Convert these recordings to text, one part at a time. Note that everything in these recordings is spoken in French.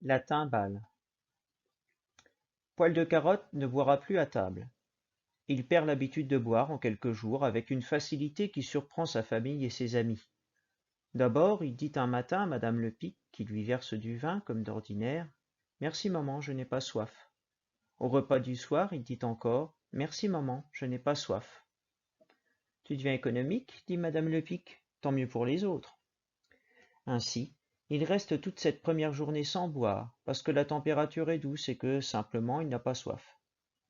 La timbale. Poil de Carotte ne boira plus à table. Il perd l'habitude de boire en quelques jours avec une facilité qui surprend sa famille et ses amis. D'abord, il dit un matin à madame Lepic, qui lui verse du vin comme d'ordinaire, « Merci maman, je n'ai pas soif. » Au repas du soir, il dit encore, « Merci maman, je n'ai pas soif. » Tu deviens économique, dit madame Lepic, tant mieux pour les autres. Ainsi, il reste toute cette première journée sans boire, parce que la température est douce et que, simplement, il n'a pas soif.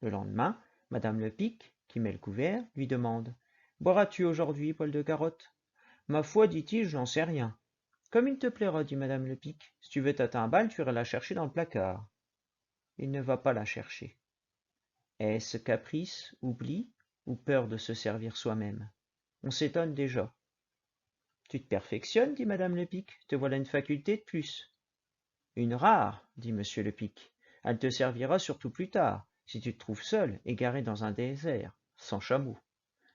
Le lendemain, madame Lepic, qui met le couvert, lui demande « Boiras-tu aujourd'hui, Poil de Carotte ?»« Ma foi, dit-il, je n'en sais rien. »« Comme il te plaira, dit madame Lepic. Si tu veux ta timbale, tu iras la chercher dans le placard. » Il ne va pas la chercher. Est-ce caprice, oubli, ou peur de se servir soi-même? On s'étonne déjà. Tu te perfectionnes, dit madame Lepic, te voilà une faculté de plus. Une rare, dit monsieur Lepic. Elle te servira surtout plus tard, si tu te trouves seul, égaré dans un désert, sans chameau.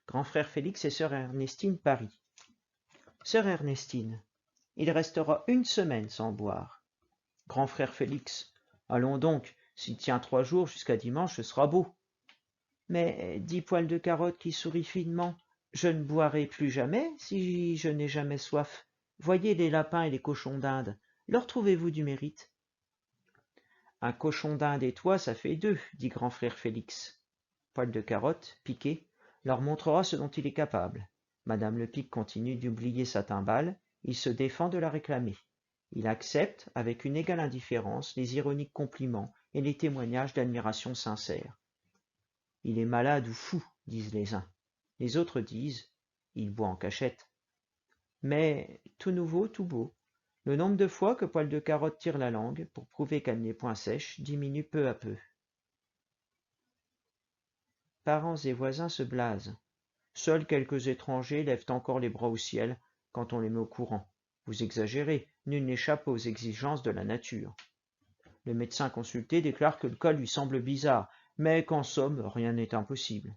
Grand frère Félix et sœur Ernestine parient. Sœur Ernestine, il restera une semaine sans boire. Grand frère Félix, allons donc, s'il tient 3 jours jusqu'à dimanche, ce sera beau. Mais, dit Poil de Carotte qui sourit finement, je ne boirai plus jamais si je n'ai jamais soif. Voyez les lapins et les cochons d'Inde, leur trouvez-vous du mérite? Un cochon d'Inde et toi, ça fait 2, dit grand frère Félix. Poil de Carotte, piqué, leur montrera ce dont il est capable. Madame Lepic continue d'oublier sa timbale, il se défend de la réclamer. Il accepte, avec une égale indifférence, les ironiques compliments et les témoignages d'admiration sincère. Il est malade ou fou, disent les uns. Les autres disent, il boit en cachette. Mais, tout nouveau, tout beau, le nombre de fois que Poil de Carotte tire la langue, pour prouver qu'elle n'est point sèche, diminue peu à peu. Parents et voisins se blasent. Seuls quelques étrangers lèvent encore les bras au ciel quand on les met au courant. Vous exagérez, nul n'échappe aux exigences de la nature. Le médecin consulté déclare que le cas lui semble bizarre, mais qu'en somme, rien n'est impossible.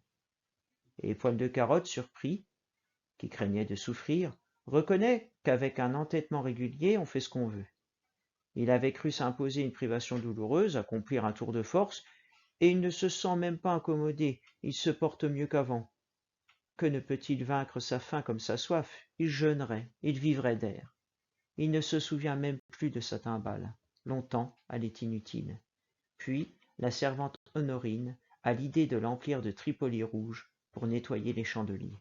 Et Poil de Carotte, surpris, qui craignait de souffrir, reconnaît qu'avec un entêtement régulier, on fait ce qu'on veut. Il avait cru s'imposer une privation douloureuse, accomplir un tour de force, et il ne se sent même pas incommodé, il se porte mieux qu'avant. Que ne peut-il vaincre sa faim comme sa soif? Il jeûnerait, il vivrait d'air. Il ne se souvient même plus de sa timbale. Longtemps, elle est inutile. Puis, la servante Honorine a l'idée de l'emplir de Tripoli rouge pour nettoyer les chandeliers.